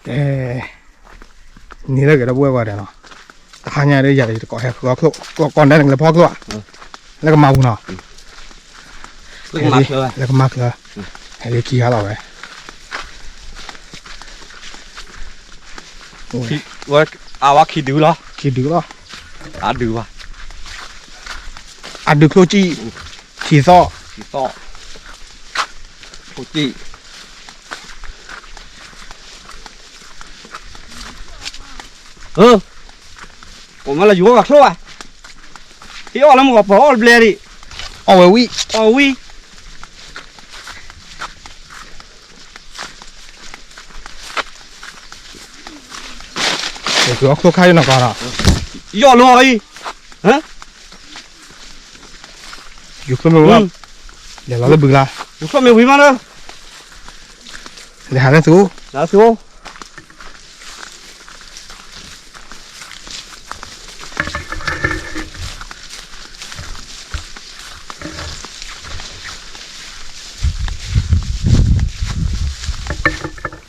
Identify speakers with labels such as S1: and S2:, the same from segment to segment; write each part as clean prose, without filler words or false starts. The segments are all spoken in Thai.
S1: นี่เลยก็ได้บัวกว่าเดี๋ยวเนาะตะขายได้ใหญ่ก็แหกก็ก่อนได้หนึ่งเลยพ่อก็แล้วก็เมาเนาะ
S2: แล้วก็มักเลย
S1: แล้วก็มักเลยให้ได้ขี้เขาเราไป
S2: ว่าเอาว่าขี้ดื้อเหรอ
S1: ขี้ดื้อเหรอ
S2: ดื้อว่ะ
S1: ดื้อโคจีขี้ซ้อ
S2: โคจีผมมาละอยู่กับครัวที่เอาแล้วมึงก็พอเอาเบลดิ
S1: เอาไว้วิเดี๋ยวคือเอาครัวใครอยู่หนักกว่าล่ะ
S2: ย่อลงไปฮะ
S1: อยู่ครัวไม่รู้เดี๋ยวเราเลยบึงละ
S2: อยู่ครัวไม่วิ่งมาเลย
S1: เดี๋ยวหาเรื่องสู้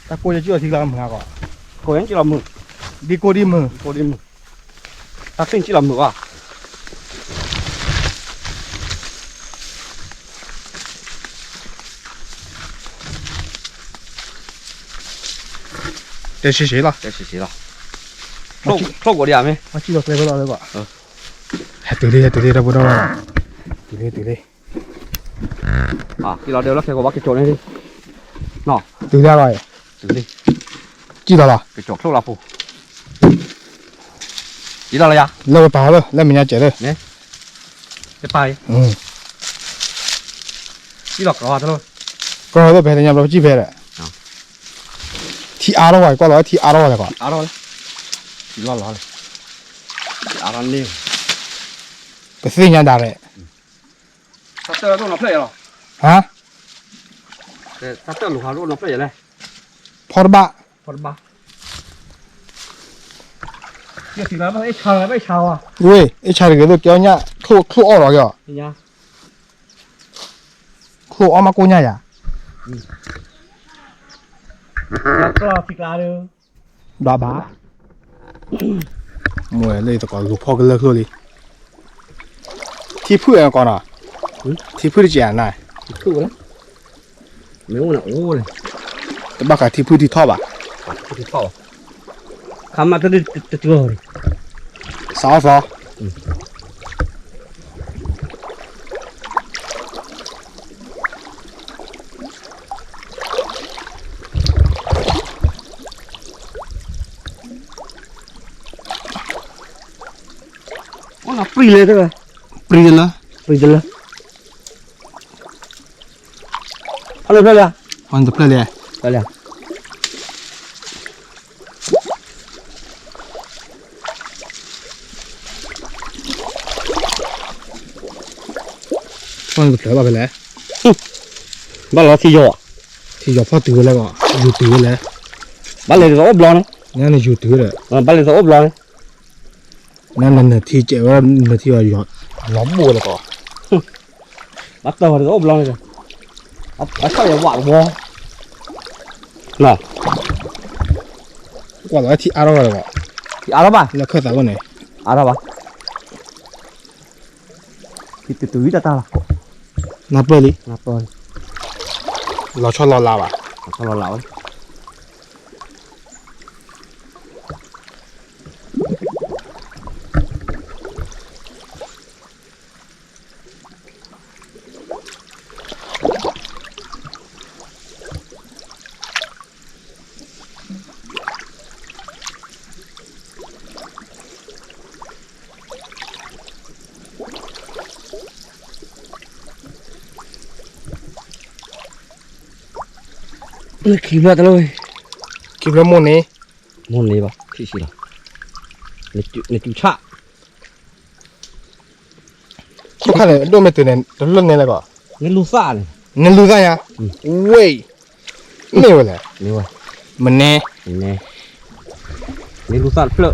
S1: แต่กูจะเชื่อทีละมึงก่อน
S2: กูยังจีละมึง
S1: ดีกูดีมึง
S2: ถ้าเป็นจีละมึงอ่ะ
S1: 这是谁了？
S2: 错过的呀没？
S1: 我记得对不到对吧？还对嘞，这不到了，对嘞。
S2: 啊，记到了，开个把给叫来的，喏，
S1: 对了，
S2: 对嘞，
S1: 记到了，
S2: 给叫错了不？记到了呀？
S1: 那个包了，那明天接了。
S2: 来，这包。记到搞啥子了？
S1: 搞啥子拍的？人家老几拍的。ทีอาร์แล้วก็ร้อยทีอาร์แล้วก็
S2: อาร์แล้วทีร้อนเลยอาร์ร้อนนี่
S1: ก็สิ่งยังได้เลย
S2: ถ้าเจอตัวน้ำเพลย์หรอ
S1: ฮะ
S2: แต่ถ้าเจอลูกค้าตัวน้ำเพลย์เลย
S1: พอร์บ้า
S2: เกี่ยวกับอะไรไอ้ชาวอะไรไม่ชาวอ่ะ
S1: เว้ยไอ้ชาวเกี่ยวกับเกี่ยวเนี่ยครูออกหรอเกี่ยว
S2: เนี่ย
S1: ครูออกมากูเนี่ย
S2: แล้วก็พิการเลย
S1: บ้ามัวเลยตะกอนลูกพ่อก็เลิกเลยที่พูดอะไรก่อนอ่ะที่พูดที่เจียนน่ะ
S2: พูดแล้วไม่รู้นะโอ้เลย
S1: แต่บ้ากับที่พูดที่ท่อป่ะ
S2: พูดที่ท่อคำมาตัวนี้จะเจอเลย
S1: สาว
S2: 那ปรีเลยใช่ไหม
S1: ปรีเลย
S2: อะไรเปล่า
S1: วันจะเปล่าวันจะเปล่าไปเลย
S2: บ้านเราที่
S1: ยอพ่อตื้อเลยก็อยู่ตื้อเลย
S2: บ้านเราจะอบล้อนะ
S1: นั่นอยู่ตื้อเลย
S2: บ้านเราจะอบล้อนะ
S1: นั่นที่เจ้าว่าที่ว่าอยู่ล้อมบัวเลยก็
S2: bắt đầu thì ốp lon rồi bắt sao vậy quạt vô nè
S1: quạt là thì áo rồi
S2: thì áo ba
S1: là khơi sao con này
S2: áo ba thì từ từ ta là
S1: nạp bơi đi
S2: lo
S1: cho lo lao à
S2: cho lo lao kịp ra rồi
S1: kịp ra môn này
S2: bà chị là này chú chạ
S1: chú khá này đôi mẹ từ này nó lần này là có
S2: nên lưu xa này
S1: nên lưu xa nhá ui nè vậy là mình nè
S2: nên lưu xa phở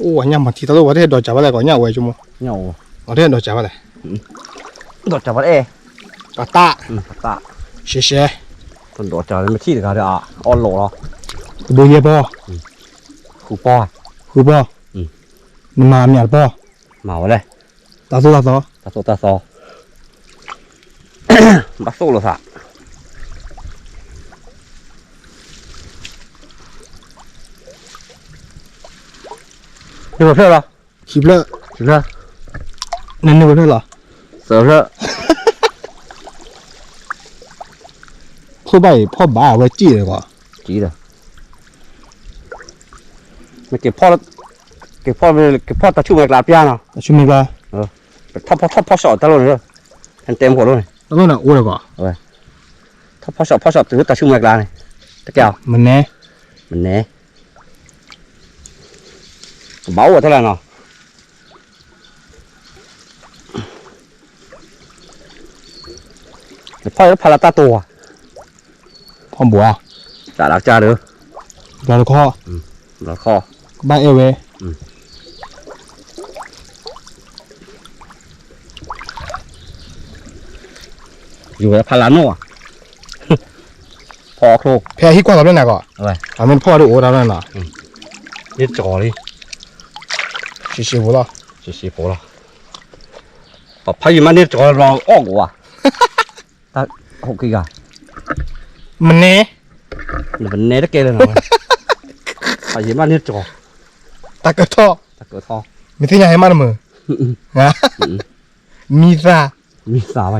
S1: ô anh em mà thì tao đâu có thể đòi trả lại có nhau vậy chứ mà
S2: nhau
S1: có thể đòi trả lại
S2: đọt chả bắt e
S1: bà ta
S2: tạ
S1: xe
S2: còn đọt chả mới chi được cả đấy à on lỗ đó
S1: bùi nhẹ bò
S2: khu po
S1: khu bò mà nhạt bò
S2: màu đây
S1: ta so
S2: bắt số là sao nhưng mà phê rồi
S1: kịp lợ
S2: ra
S1: nên nó phải là
S2: sợ sợ
S1: thôi bảyพ่อบ้าไว้จี้เลยก่อน
S2: chỉ rồi mày kịp po ta chụp mày làm piano nào
S1: ช่วยมีป่ะ
S2: thắp sọt ta luôn rồi anh tem của luôn này
S1: แล้วก็น่ะโอ้เลยก่อน
S2: thắp sọt từ ta chụp mày làm này ta kéo
S1: มันแน่
S2: mình nè máu rồi thế là nào phải là ta tua
S1: พ่อบัว
S2: đã đặt cha được
S1: เราข้อ
S2: là kho
S1: บ้านเอเว
S2: อยู่ในพาราโน่พอโครก
S1: แพ้ที่กว่าเราเนี่ยก่อน
S2: อะไร
S1: ทำเป็นพ่อดูโอ้เราเนี่ยน่ะ
S2: นี่จ่อเลย
S1: ชิวๆบ่ล่ะ
S2: สีโผล่ละพายุมันนี่จ่อรอออกว่ะตาหกกี่กะ
S1: มันแน่
S2: มันเนตะเกเลยนะพายุมันนี่จ่อ
S1: ตะกะท่อ
S2: ตะเกิดทอ
S1: มีที่ไหนให้มันมือฮะมีซา
S2: มีสาวไป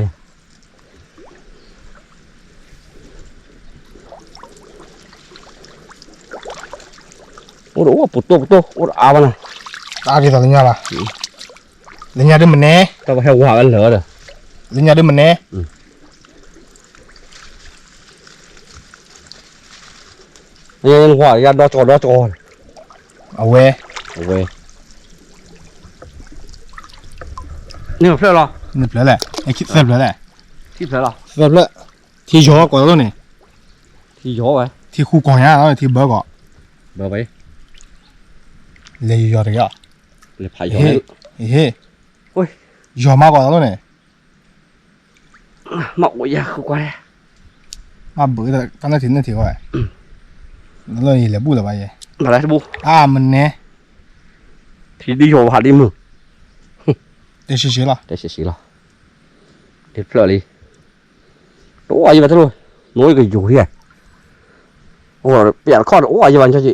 S2: โอ้โหปุ๊บโอ้อาวันน่ะ
S1: ตากี่ตัวเนี่ยล่ะเลี้ยงด้วยมันแน่
S2: tao phải hòa ăn lửa rồi
S1: เลี้ยงด้วยมันแน่
S2: nhưng hòa ra đó cho
S1: เอาเว้
S2: về nhưng mà phải lo
S1: นึกแล้วแหละไอ้คิดเสร็จแล้วแหละ
S2: ที่phải lo
S1: เสร็จแล้วที่ยอก่อนแล้วนี่
S2: thì gió vậy
S1: ที่คู่ก่อนเนี่ยแล้วที่เบอร์ก่อน
S2: bờ vậy
S1: เลยยอดเลยอ่ะ
S2: là phải gió
S1: เฮ้
S2: đấy
S1: เฮ้
S2: ôi
S1: ยอมากกว่าแล้วนี่
S2: mọc vậy à không qua đây
S1: มาเบอร์แต่ตั้งแต่ถึงนั่นถือว่าแล้วเลยเหลือบุหรี่ไป
S2: mà lại bu
S1: มันแน่
S2: thì đi gió hạt đi mừng
S1: เดี๋ยวชิๆล่ะ
S2: để xí lo để phở đi đổ ai vậy thôi nói cái dù thế ủa bẹn con đổ ai vậy cho chị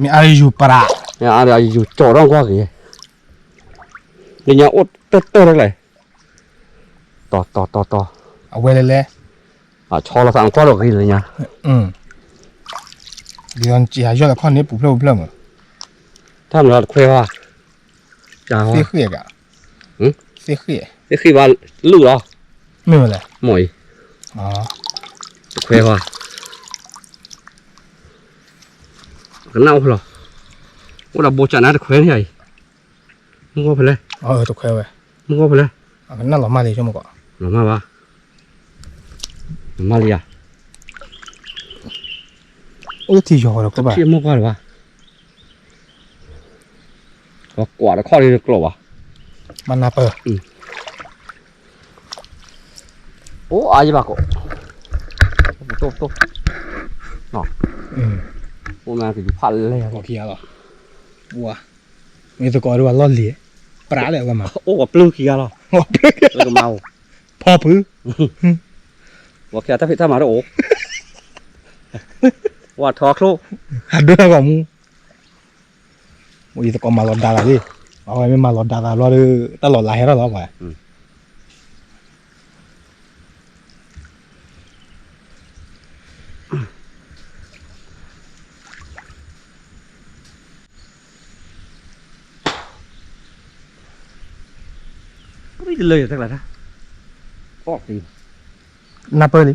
S1: มีอะไรอยู่ปะล่ะ
S2: nhà ai là dù trò đó qua kìa đi nhà út tơ đây này to
S1: เอาไว้เลย
S2: à cho là thằng qua được cái gì nhá
S1: เดี๋ยวจีหายอดละข้อนี้ปุ๊บเพิ่ม
S2: tham là khoe hoa chả
S1: เสีย
S2: hoa
S1: เขี้ยกะเสียเขี้ย
S2: thế khi vào lư đó
S1: ไม่เป็นไร
S2: mỏi
S1: อ๋อ
S2: khoe hoa cái nào rồi ủa là bố chả nát được khoe như này không có phải lên
S1: ตกแควเว้ย
S2: không có phải lên
S1: นั่นหรอมาเลยชั่วโมงก่อน
S2: nó mà ba mà liền
S1: ที่ยอแล้วก็แบบ
S2: chia mua qua rồi ba có quả nó kho đi được lỗ à
S1: มันน่าเปิด
S2: ố ai vậy bà cô tốt nó hôm nay thì phật lên
S1: โอเคหรอบัวมีตะกอด้วยว่าล่อนเหลี่ยปลาเลยว่ามา
S2: ố quả plư kia rồi cái màu
S1: พอพื้น
S2: quả kia ta phải tham mà đó ố quả thọ khô
S1: หัดด้วยก่อนมีตะกอมาหลอดดาราดิเอาไว้ไม่มาหลอดดารารอดตลอดหลายแล้วหรอวะ
S2: ไม่ได้เลยตั้งแต่นะก็ตี
S1: น่าเปิดดิ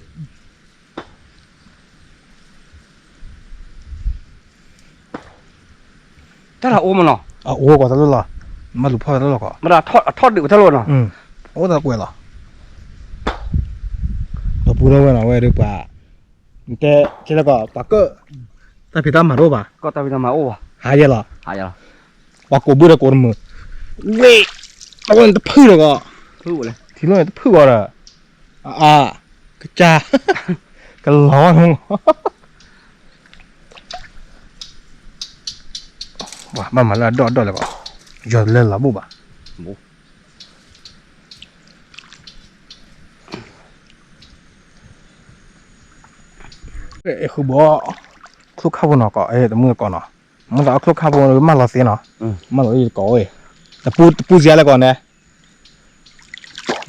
S2: ถ้าเราโอ้มันเนาะ
S1: โอ้ก่อนตลอดหรอมาหลุดพ่อตลอดก่อน
S2: มันทอดดึกทะลุเนาะ
S1: โอ้ตะกวยหรอตัวปูแล้วเว้ยนะเว้ยด้วยป่าแต่เจ้าก็ปากก็แต่พี่ตั้มมาดูป่ะ
S2: ก็ตาวินามาโอ้
S1: หายเยอะหรอ
S2: หายแล้ว
S1: ว่ากูบูดกูมือเว้ยตะวันตะพื้นเลยก็
S2: Thu rồi.
S1: ทีนู้นตะพื้นก็ละกระจาก็ร้อนว่ามันละดอดเลยก็ยอดเลยละบุบะ
S2: Bố.
S1: คือบ่คลุกข้าวเนาะก็แต่มือก่อนเนาะมันก็คลุกข้าวมันละเสียเนาะมันละอีกก็แต่ปูเสียแล้วก่อนนะ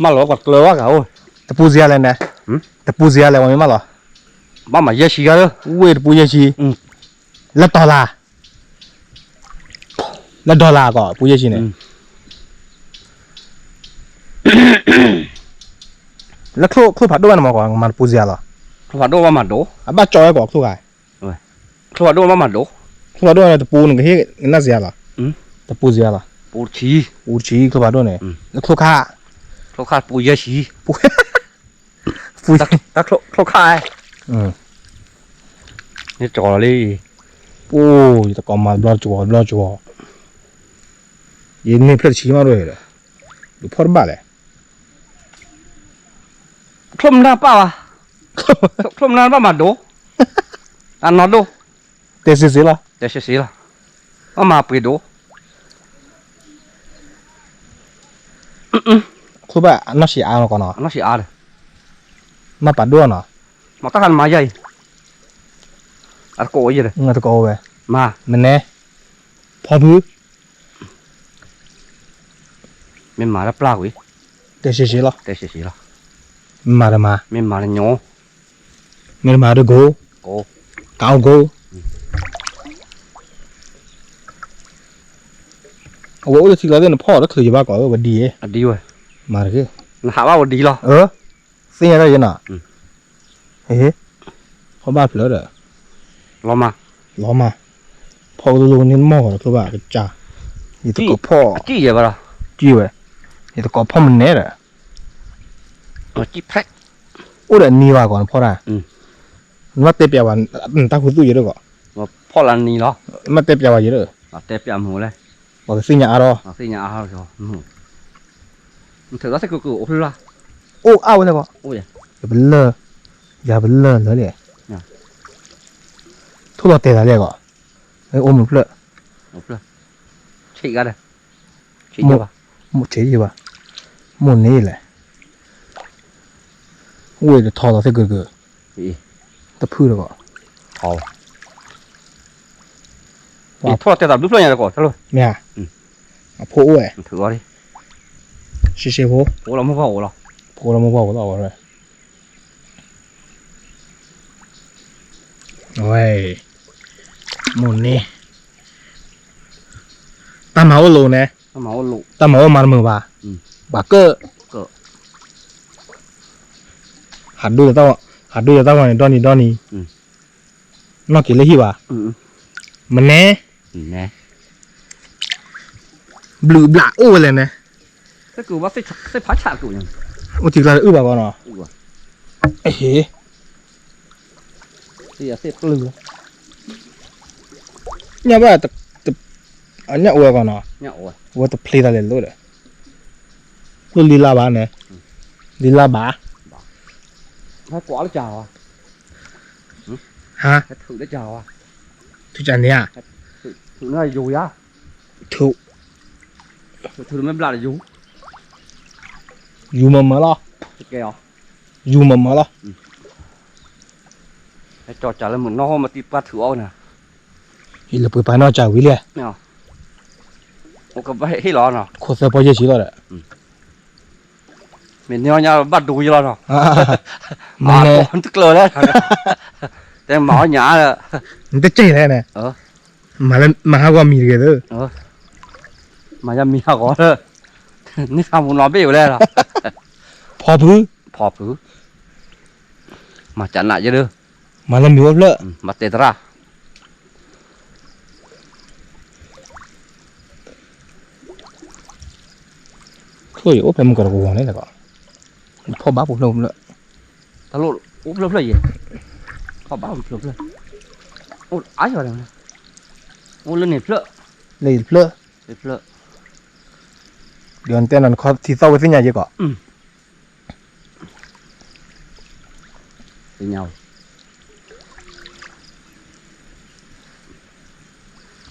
S2: Mà nó quạt lơ quá cả ôi.
S1: แต่ปูเสียแล้วนะแต่ปูเสียแล้วมันมาหรอ
S2: Ba mà dê xì ra đó.
S1: เว้ยปูเยชีแล้วดอลลาร์แล้วดอลลาร์ก็ปูเยชีเนี่ยแล้วคลุกผัดด้วยมันก่อนมันปูเสียหรอ
S2: Không phải đô ba mặt đố.
S1: บ้าจอยก็คลุกไง
S2: Không phải đô ba mặt đố.
S1: คลุกผัดด้วยแต่ปูนึงก็เฮ้ยน่าเสียหรอแต่ปูเสียหรอ
S2: Bố chí.
S1: ปูชีคลุกผัดด้วยเนี่ยแล้วคลุกข้า
S2: Không khai bố dê xì.
S1: ปู
S2: Ta không khai. Như trò đi.
S1: โอ้ยแต่ก่อนมาบลอจัวยินนี่เพื่อชี้มาด้วยเลยดูพอดบ้าเลย
S2: Không ra bao à? Không ra ba mặt đố. Ăn nó đố.
S1: เตะสิละ
S2: Để xì xì là. Ba mà bì đố.
S1: คือแบบน่าเสียเอาก่อนเนาะ
S2: Nó xì à đây.
S1: มาปัดด้วยเนาะ
S2: Mà tao ăn mà dây. À cổ gì đây?
S1: เงินตะโกไป
S2: Mà.
S1: มันแน่พอพื้น
S2: Mình mà đã plau ý.
S1: เตะสิละ
S2: Để xì xì là.
S1: มาเดมา
S2: Mình mà là nhó.
S1: เงินมาดูโก
S2: Cổ.
S1: เกาโกโอ้โหทีละเดือนพ่อแล้วคือจะบ้าก่อนว่าดี
S2: À đi rồi.
S1: มาเลย
S2: Nó hả bao đi lo.
S1: เสียได้ยังอ่ะเฮ้ยเขาบ้าเปล่าเด้อ
S2: Lo mà.
S1: ล้อมาพ่อดูนี่หม้อคือแบบจ้านี่ตะกพ่อ
S2: Chi vậy bà?
S1: จี้เว้ยนี่ตะกพ่อมันแน่เด้อ
S2: Nó chi phách.
S1: โอ้เดี๋ยวนี่ว่าก่อนพ่อได้มาเตะเปียวันตาคุณตู้เยอะด้วยก่อน
S2: Nó phó là ni lo.
S1: มาเตะเปียวันเยอะเลย
S2: Nó tép chạm hổ đây.
S1: บอกสิญญาอ่ะ
S2: Nó xin nhà hao rồi. Thử nó sẽ cực cực ốp ra.
S1: โอ้เอาเลยก่อน
S2: Ôi.
S1: อย่าเป็นเลอะอย่าเป็นเลอะเลยทุกเราเตะอะไรก่อนไอ้โอ้มันเลอะ
S2: Ốp ra. Chị ra đây. Chị chưa bà?
S1: หมดเฉยป่ะหมดนี่แหละโอ้ยจะทอเราเสียเกิน
S2: Chị.
S1: ตะพื้นเลยก่อน
S2: Thò. Thì thua tè tập đứt lên nhà rồi thôi.
S1: เนี่ยโผล่เว้ย
S2: Thử qua đi.
S1: เชี่ยโผล่
S2: Bố là mua vào rồi.
S1: โผล่เราไม่บอกเราเลยโอ้ยหมดนี่ตามหาว่าโลนะ
S2: Nó máu lụ.
S1: ตามหาว่ามันมือบ่าบ่าเกอร์
S2: Cỡ.
S1: หัดดูจะต้องวันดอนนี่นอกกินเลยที่ว่า มันแน่
S2: Nè.
S1: บลูบลาโอ้เลยนะ
S2: Cái cừu bác sẽ phá chạm cừu nhỉ?
S1: อุติกลาอื้อบ่าก่อนเนาะไอ้เฮ้
S2: Thì sẽ lừa.
S1: เนี่ยว่าแต่อันเนี้ยอ้วก่อนเนาะ
S2: Nhậu rồi.
S1: ว่าแต่เพลย์อะไรรู้เลยรู้ลีลาบ้าเนี่ยลีลาบ้า
S2: Nó quá nó chào à?
S1: ฮะ
S2: Cái thử nó chào à?
S1: ทุกจานเนี่ย
S2: Thử nó là dù á.
S1: ถูก
S2: Thử nó mới là dù.
S1: อยู่มาหรอ
S2: Cái kèo.
S1: อยู่มาหรอ
S2: Cái trò trả lời một no mà tịp qua thử ôi nè.
S1: อีหลับไปไปนอกจากวิเลีย
S2: Nè. Ô cái vậy hết lo nè.
S1: โคตรพอเยอะชิแล้วแหละ
S2: Mình nhau nhau bắt đuôi lo nè.
S1: มัน
S2: À
S1: เนี่ย
S2: con tức lờ đấy. Thế máu nhả là.
S1: มันจะเจ๊เลยเนี่ย มาแล้วมาหาว่ามีกันเด้อ
S2: Mà ra mía có đó. Ní sao muốn nói biết ở đây là.
S1: พอพื้น
S2: Phọp thứ. Mà chặn lại chứ đưa.
S1: มาแล้วมีว่าเลอะ
S2: Mà tê ra.
S1: ช่วยโอ้เป็นมันก็ระวังนี่แหละก่อนพ่อบ้าผมเลย
S2: Ta lộ úp lớp là gì? Phọp báo úp lớp là. Ô ái rồi này. Ô lên nếp lợ.
S1: เลยเลอะ
S2: เพลอะ
S1: เดือนเต้นนั้นเขาที่เศร้าไว้สิญญาเยอะกว่า
S2: với nhau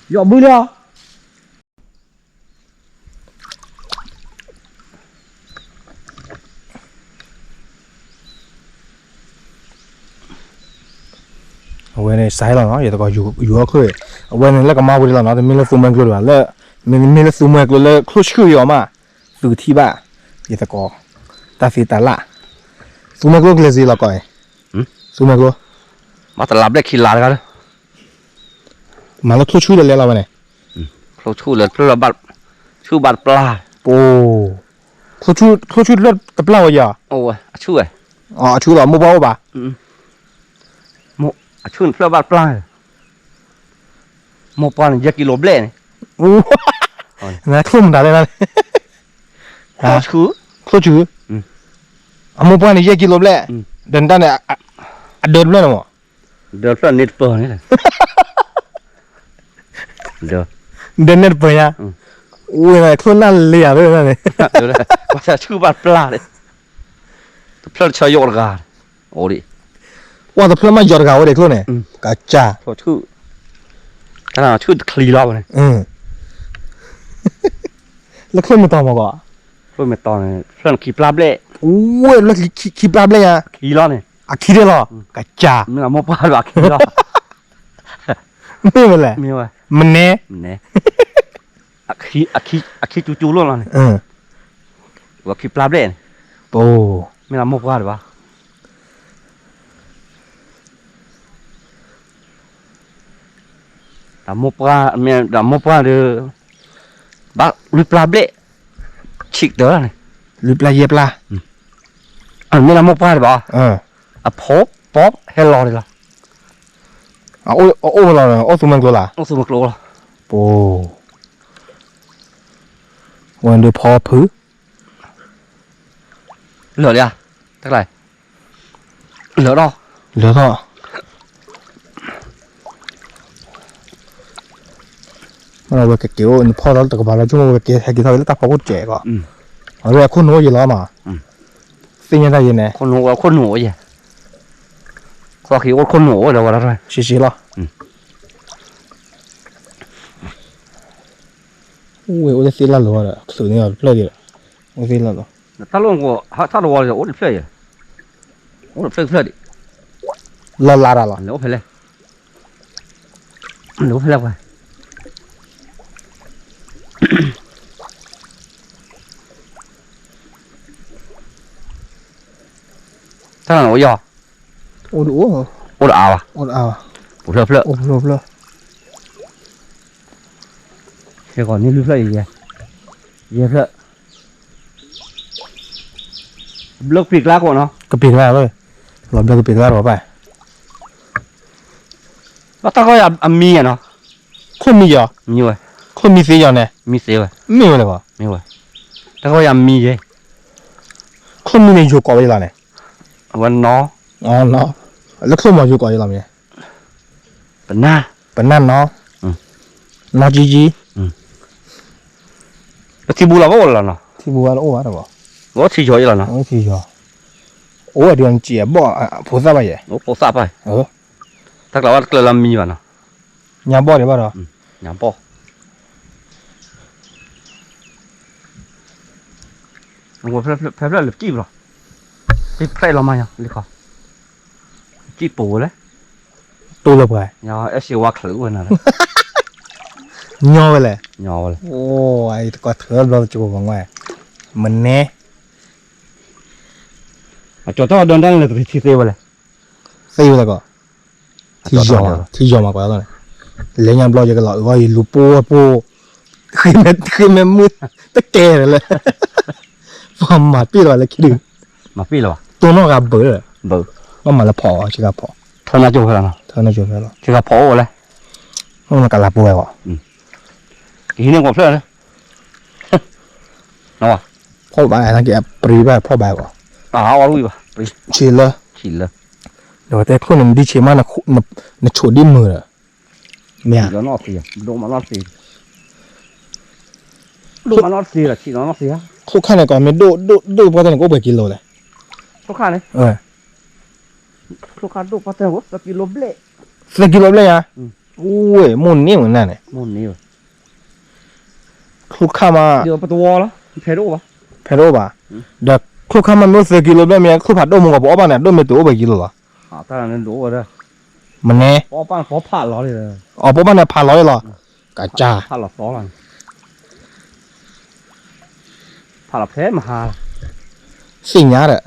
S1: dọ bự đi à vậy này sai là nó vậy tao cóอยู่เคยวันนี้แล้วก็มาวันนี้แล้วเนาะแต่มีแล้วซูมกันเลยแล้วมีแล้วซูมกันเลยคลุชคืออยู่มาสื่อที่บ้าอย่าตะกอตาสีตาละซูมกันเลยสิละก่อยซูมกัน
S2: mà ta làm đấy khi làm cái đó
S1: มาแล้วคลุชคือเลยแล้ววันนี้
S2: เขาชูเลยเพลอะบัดชูบัดปลา
S1: โอ้คลุชเลือดตะเปล่าอย่า
S2: โอ้ยชูไอ้
S1: อ๋อชูหรอมูบ้าป่ะ
S2: โมชูเพลอะบัดปลาโมปาน1 กิโลเบลนี่
S1: โอ้นะคลุ้มได้เลยนะ
S2: เขาชู
S1: คลุชคือมูบ้านี่1 กิโลแหละเดินได้เนี่ยเดินเลยนะมั้ง
S2: เดี๋ยวเพลอะนิดเปิลนี่แหละเดี๋ยว
S1: เดินเนี่ยไปอ่ะโอ้ยนะคลุ้มนั่นเลียเลยนะเนี่ย
S2: เดี๋ยวเลยว่าจะชูบัดปลาเลยเพลอะชายโยกกันโอ้ดิ
S1: ว่าแต่เพื่อนมาหยอดเขาเด็กคลุ้มเนี่ยกะจ้า
S2: เขาชูขนาดชูคลีรอบเลย
S1: แล้วคลุ้มมันต่อมาก่อน
S2: เพื่อนมาตอนเพลอะขี่ปลาเบล
S1: โอ้ยแล้วขี้ปลาเลยอ่ะ
S2: ขี่รอบนี่
S1: อ่ะขี้ได้หรอกะจ้า
S2: เมื่อโมปานว่าขี่รอบ
S1: ไม่เป็นไร
S2: มีวะ
S1: มันเน่
S2: เนี่ยอะคีจูๆล้วนแล้วนี่ ว่าขี่ปลาเบล
S1: โอ้
S2: ไม่ละโมปานหรือวะแต่โมปานเมียแต่โมปานเด้อบักลุยปลาเบลชิกเด้อนี่
S1: หรือปลาเย็บปลา
S2: อันไม่ละโมปานหรือวะ อะพบป๊อบเฮลโลเลยล่ะ
S1: โอ้เราเนี่ยโอ้สุมันกูล่ะ
S2: ต้องซื้อมาโกลล่ะ
S1: โอ้วันเดียวพอพื้
S2: เหลือเลยอ่ะเท่าไหร่เหลือดอก
S1: เหลือก็เราไปเกี่ยวพอเราตะกบาลช่วงไปเกี่ยวให้กินเท่าไหร่ตักพอกูแจกอ่ะเอาเรื่องคนโน้อยู่แล้วมาสิ่งยังไงยังไง
S2: คนหนูกับคนหนูอย่างก็คิดว่าคนหนูเดี๋ยววันละไร
S1: ชิๆหรอโอ้ยโอ้ยสิละหรอเนี่ยสื่อเนี่ยเพื่อเดียวโอ้ยสิละหรอ
S2: ถ้าลงก็ถ้าเราว่าจะโอ้ยเพื่อนโอ้ยเพื่อนดิ
S1: ลาลาละ
S2: เหลือเพื่อนเลยเหลือเพื่อนไปถ้าเราย่อ
S1: โอ้โห
S2: โอ้ยเอาอ่ะ
S1: โอ้เอา
S2: เพื่อน
S1: โอ้โหเลย
S2: เดี๋ยวก่อนนี่เพื่อนอีกไงเยอะเพื่อนเลิกปีกแล้วก่อนเนาะ
S1: กระปิกแล้วเลยหลอมเดือกระปิกแล้วหรอไป
S2: แล้วถ้าก็ยังมีอ่ะเนาะ
S1: คนมีเหรอ
S2: มีเว้ย
S1: คนมีเสียเนี่ย
S2: มีเสียเว้ย
S1: ไม่เลยป่ะ
S2: มีเว้ยถ้าก็ยังมีเย
S1: คนมีในอยู่ก่อนเวลาเนี่ย
S2: วันน้อ
S1: อ๋อเนาะแล้วคนมาอยู่ก่อนเวลาเนี่ย
S2: เป็นหน้า
S1: เป็นนั่นเนาะนาจีจี
S2: ที่บูเราก็วันละเนาะ
S1: ที่บัวแล้วโอ้อะไรป่ะ
S2: ก็ที่ช่วยละเนาะ
S1: โอ้ที่จ่อโอ้เดือนเจียบ่ผู้ทราบไปยัง
S2: โอ้โหทราบไป
S1: Ừ.
S2: ถ้าเราว่าเกลือมีวะเนาะ
S1: nhà bò đấy bao giờ
S2: อย่างปอโอ้โหแพ้หรือจีบหรอไปแพ้เรามาอย่างนี้เขาจีบปูเลย
S1: tôi lập cái
S2: อย่าเอชว่าขลุ่ยนะ
S1: nho vậy này
S2: ยอเลย
S1: ô ai có thở bao chụp vào ngoài mình nè
S2: จอดต้องเดินได้เลยที่เซลเลย
S1: xây là có thì giò mà quá rồi lấy nhà bao giờ cái loại gọi lù po khi mà mưa tất kè rồi phòng mà biết rồi là cái đường
S2: มาปีแล้ว
S1: tôi nó gặp bự rồi
S2: เบอร์
S1: nó mà là phò chỉ gặp phò
S2: เท่านั้นจูเท่านั้น
S1: thôi nó chụp rồi
S2: ที่เขาพอเลย
S1: nó là cả là bùi rồi
S2: ทีนี้ผมเพื่อนเลยเนาะ
S1: พ่อบ้านทางแกปรีบ้าพ่อบ้านก่อน
S2: เอาลุยป่ะ
S1: ชิลเลย
S2: ฉีดเลย
S1: เดี๋ยวแต่คนนึงดิเชมานะนะโฉดดิมือเมีย
S2: เดี๋ยวนอกเสียโดนมานอกเสีย ดูมันนอดซีละฉีดนอดซีฮะ
S1: คลุกข้าวเนี่ยก่อนมันดูพอตอนนี้ก็ไปกิโลเลย
S2: ทุกข้าเลย
S1: เออ
S2: ทุกข้าดูพัฒนาวัตกิโลเบล
S1: สักกิโลเลยอ่ะโอ้ยมุนนี่เหมือนนั่นเนี่ย
S2: มุนนี่วะ
S1: คลุกข้าวมา
S2: เดี๋ยวประตูวอลแล้วเพโดวะ
S1: เพโรป่ะเด็กคลุกข้าวมันไม่สักกิโลเลยมีคลุกผัดโดมึงกับบอกว่าเนี่ยโดไม่ตัวไปกิโลหรอ
S2: ตอนนั้นดูว่าเด้อ
S1: มันแน่
S2: พอป้านพอผ่านล้อเลย
S1: อ๋อบอกว่าเนี่ยผ่านร้อยหรอกะจ้า
S2: ผ่านหลอดซ้อหลังผ่านหลอดแพ้มาหา
S1: สิ่งนี้แหละ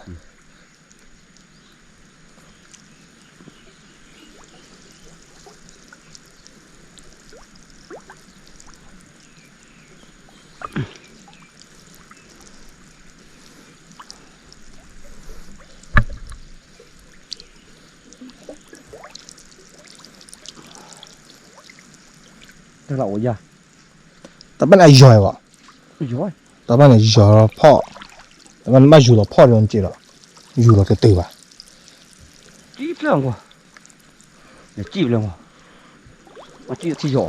S2: แต่เราโอ้ย
S1: แต่เป็นไอ้ย่อยวะ
S2: ย้อย
S1: แต่เป็นไอ้ย่อพ่อแต่มันไม่อยู่หรอกพ่อเรื่องจีหรออยู่หรอกก็ตีป่ะ
S2: จีบเรื่องวะเนี่ยจีบเรื่องวะมาจีบที่หยอ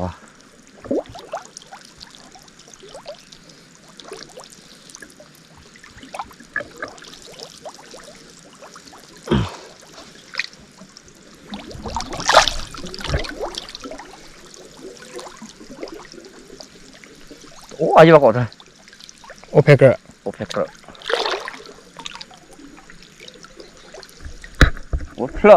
S2: โอ้ยมาก่อนเลย
S1: โอเพกเกอร์
S2: โอเพกเกอร์โอ้เพล